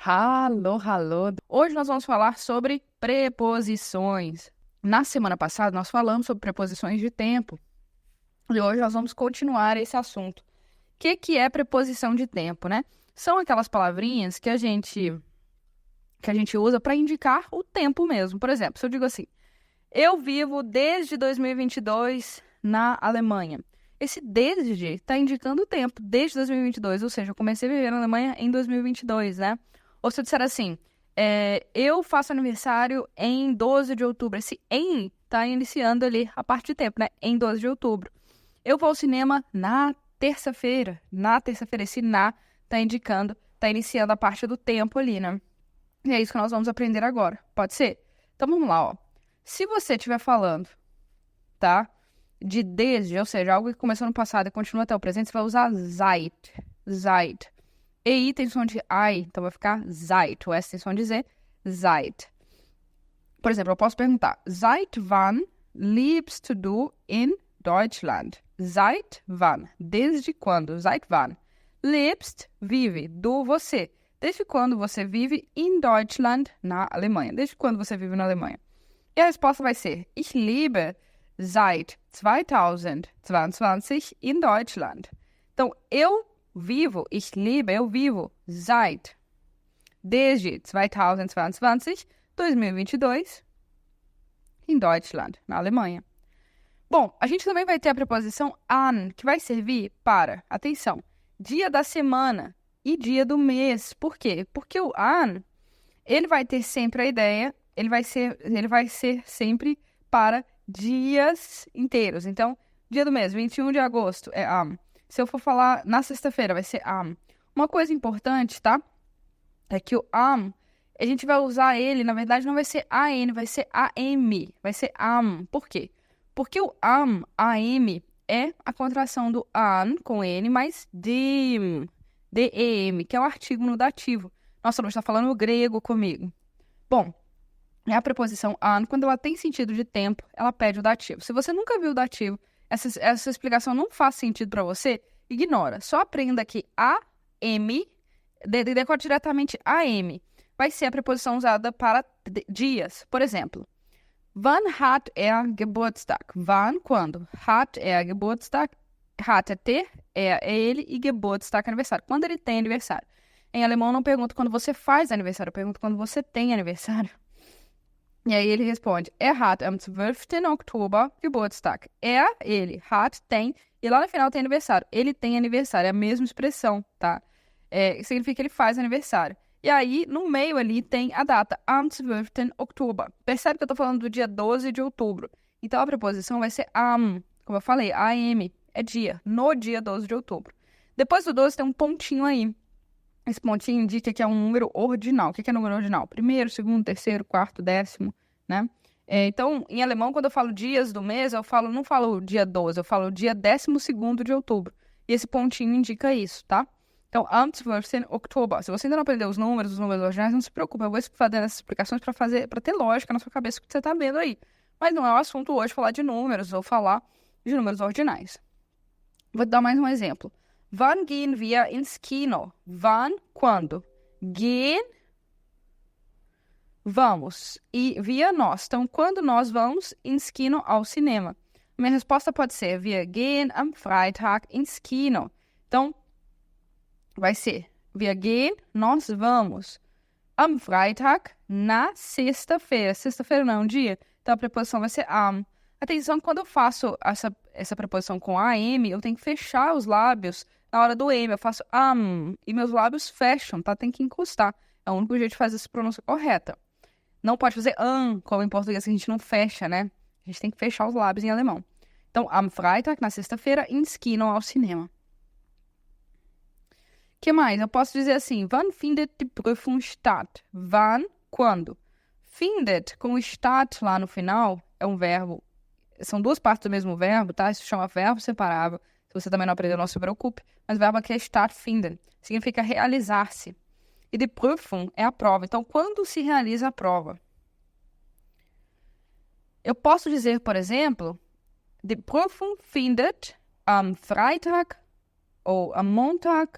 Alô, alô. Hoje nós vamos falar sobre preposições. Na semana passada nós falamos sobre preposições de tempo e hoje nós vamos continuar esse assunto. O que é preposição de tempo, né? São aquelas palavrinhas que a gente usa para indicar o tempo mesmo. Por exemplo, se eu digo assim, eu vivo desde 2022 na Alemanha. Esse desde está indicando o tempo, desde 2022, ou seja, eu comecei a viver na Alemanha em 2022, né? Ou se eu disser assim, eu faço aniversário em 12 de outubro. Esse em está iniciando ali a parte de tempo, né? Em 12 de outubro. Eu vou ao cinema na terça-feira. Na terça-feira, esse na está indicando, está iniciando a parte do tempo ali, né? E é isso que nós vamos aprender agora. Pode ser? Então vamos lá, ó. Se você estiver falando, tá? De desde, ou seja, algo que começou no passado e continua até o presente, você vai usar seit. Seit. EI tem som de I, então vai ficar seit. O S tem som de Z, seit. Por exemplo, eu posso perguntar, seit wann lebst du in Deutschland? Seit wann? Desde quando? Seit wann? Lebst, vive, du, você. Desde quando você vive in Deutschland, na Alemanha? Desde quando você vive na Alemanha? E a resposta vai ser, ich lebe seit 2022 in Deutschland. Então, eu vivo, seit, desde 2022, em Deutschland, na Alemanha. Bom, a gente também vai ter a preposição an, que vai servir para, atenção, dia da semana e dia do mês. Por quê? Porque o an, ele vai ter sempre a ideia, ele vai ser sempre para dias inteiros. Então, dia do mês, 21 de agosto, é am. Se eu for falar na sexta-feira, vai ser am. Uma coisa importante, tá? É que o am, a gente vai usar ele, na verdade, não vai ser an, vai ser am. Vai ser am. Por quê? Porque o am, é a contração do an com n mais dem, dem, que é o artigo no dativo. Nossa, não está falando grego comigo. Bom, é a preposição an, quando ela tem sentido de tempo, ela pede o dativo. Se você nunca viu o dativo, essa explicação não faz sentido para você, ignora. Só aprenda que am, decore diretamente am, vai ser a preposição usada para dias. Por exemplo, wann hat er Geburtstag? Wann, quando? Hat er Geburtstag? Hat é ter, é ele, e Geburtstag é aniversário. Quando ele tem aniversário. Em alemão, eu não pergunto quando você faz aniversário, eu pergunto quando você tem aniversário. E aí ele responde, hat am 12. Oktober Geburtstag. Ele, hat, tem, e lá no final tem aniversário. Ele tem aniversário, é a mesma expressão, tá? Significa que ele faz aniversário. E aí, no meio ali, tem a data, am 12. Oktober. Percebe que eu tô falando do dia 12 de outubro. Então, a preposição vai ser am. Como eu falei, am é dia, no dia 12 de outubro. Depois do 12 tem um pontinho aí. Esse pontinho indica que é um número ordinal. O que é número ordinal? Primeiro, segundo, terceiro, quarto, décimo, né? Então, em alemão, quando eu falo dias do mês, não falo dia 12, eu falo dia 12º de outubro. E esse pontinho indica isso, tá? Então, am 12. Oktober. Se você ainda não aprendeu os números ordinais, não se preocupe. Eu vou fazer essas explicações para ter lógica na sua cabeça que você está vendo aí. Mas não é o assunto hoje falar de números ou falar de números ordinais. Vou te dar mais um exemplo. Wann gehen wir ins Kino? Wann, quando? Gehen, vamos. E wir, nós. Então, quando nós vamos ins Kino, ao cinema? Minha resposta pode ser, wir gehen am Freitag ins Kino. Então, vai ser, wir gehen, nós vamos. Am Freitag, na sexta-feira. Sexta-feira não é um dia? Então, a preposição vai ser am. Atenção, quando eu faço essa preposição com am, eu tenho que fechar os lábios. Na hora do M, eu faço am, e meus lábios fecham, tá? Tem que encostar. É o único jeito de fazer essa pronúncia correta. Não pode fazer como em português, que a gente não fecha, né? A gente tem que fechar os lábios em alemão. Então, am Freitag, na sexta-feira, ins Kino, ao cinema. O que mais? Eu posso dizer assim, wann findet die Prüfung statt? Wann, quando? Findet, com statt lá no final, é um verbo. São duas partes do mesmo verbo, tá? Isso chama verbo separável. Se você também não aprendeu, não se preocupe. Mas o verbo aqui é stattfinden. Significa realizar-se. E die Prüfung é a prova. Então, quando se realiza a prova? Eu posso dizer, por exemplo, die Prüfung findet am Freitag ou am Montag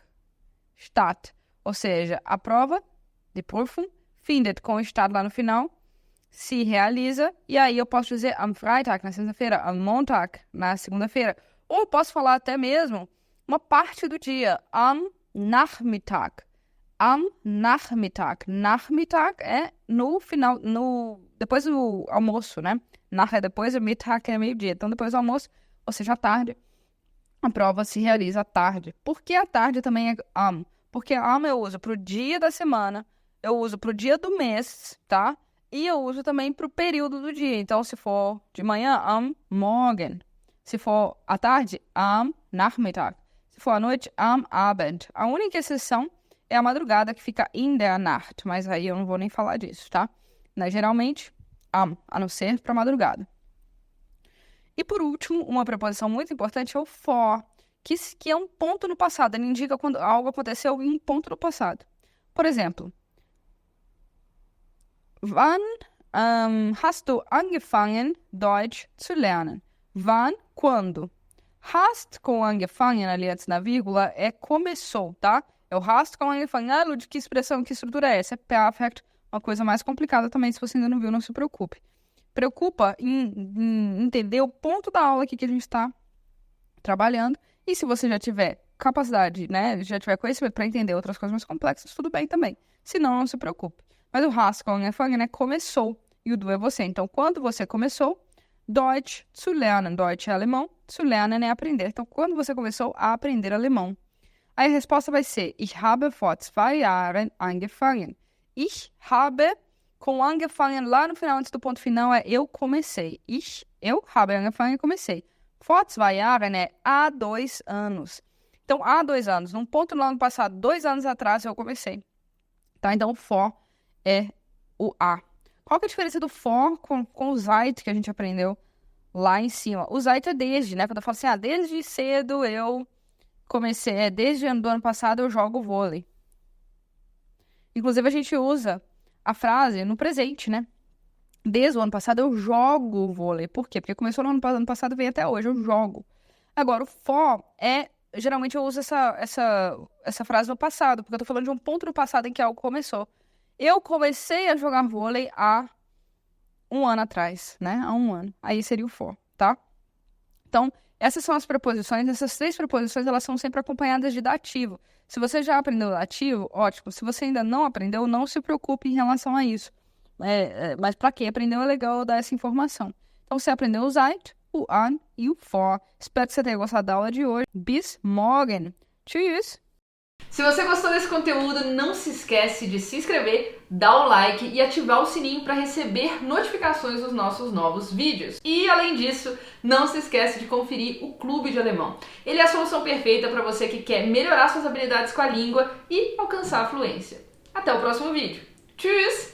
statt. Ou seja, a prova Die Prüfung findet com o estado lá no final, se realiza, e aí eu posso dizer am Freitag, na sexta-feira, am Montag, na segunda-feira. Ou eu posso falar até mesmo uma parte do dia, am Nachmittag. Am Nachmittag. Nachmittag é no final, depois do almoço, né? Nach é depois, o Mittag é meio-dia. Então, depois do almoço, ou seja, à tarde, a prova se realiza à tarde. Por que à tarde também é am? Porque am eu uso para o dia da semana, eu uso para o dia do mês, tá? E eu uso também para o período do dia. Então, se for de manhã, am Morgen. Se for à tarde, am Nachmittag. Se for à noite, am Abend. A única exceção é a madrugada, que fica in der Nacht. Mas aí eu não vou nem falar disso, tá? Mas, geralmente, am, a não ser para madrugada. E por último, uma preposição muito importante é o for, que é um ponto no passado. Ele indica quando algo aconteceu em um ponto no passado. Por exemplo, wann hast du angefangen, Deutsch zu lernen? Wann, quando. Hast com angefangen ali antes da vírgula é começou, tá? É o hast com angefangen. Ah, Lud, que expressão, que estrutura é essa? É perfect, uma coisa mais complicada também. Se você ainda não viu, não se preocupe. Preocupa em entender o ponto da aula aqui que a gente está trabalhando. E se você já tiver capacidade, né, já tiver conhecimento para entender outras coisas mais complexas, tudo bem também. Se não, não se preocupe. Mas o hast com angefangen, né, começou. E o du é você. Então, quando você começou, Deutsch zu lernen. Deutsch é alemão, zu lernen é aprender. Então, quando você começou a aprender alemão? Aí a resposta vai ser, ich habe vor 2 Jahren angefangen. Ich habe, com angefangen lá no final, antes do ponto final, é eu comecei. Eu habe angefangen, comecei. Vor 2 Jahren é há 2 anos. Então, há 2 anos. Num ponto lá no passado, 2 anos atrás, eu comecei. Tá? Então, o for é o a. Qual que é a diferença do for com o seit que a gente aprendeu lá em cima? O seit é desde, né? Quando eu falo assim, desde cedo eu comecei, desde o ano passado eu jogo vôlei. Inclusive, a gente usa a frase no presente, né? Desde o ano passado eu jogo vôlei. Por quê? Porque começou no ano passado e veio até hoje, eu jogo. Agora, o for geralmente eu uso essa frase no passado, porque eu tô falando de um ponto no passado em que algo começou. Eu comecei a jogar vôlei há 1 ano atrás, né? Há 1 ano. Aí seria o for, tá? Então, essas são as preposições. Essas 3 preposições, elas são sempre acompanhadas de dativo. Se você já aprendeu dativo, ótimo. Se você ainda não aprendeu, não se preocupe em relação a isso. Mas para quem aprendeu, é legal dar essa informação. Então, você aprendeu o seit, o an e o for. Espero que você tenha gostado da aula de hoje. Bis morgen. Tschüss! Se você gostou desse conteúdo, não se esquece de se inscrever, dar o like e ativar o sininho para receber notificações dos nossos novos vídeos. E além disso, não se esquece de conferir o Clube de Alemão. Ele é a solução perfeita para você que quer melhorar suas habilidades com a língua e alcançar a fluência. Até o próximo vídeo. Tschüss!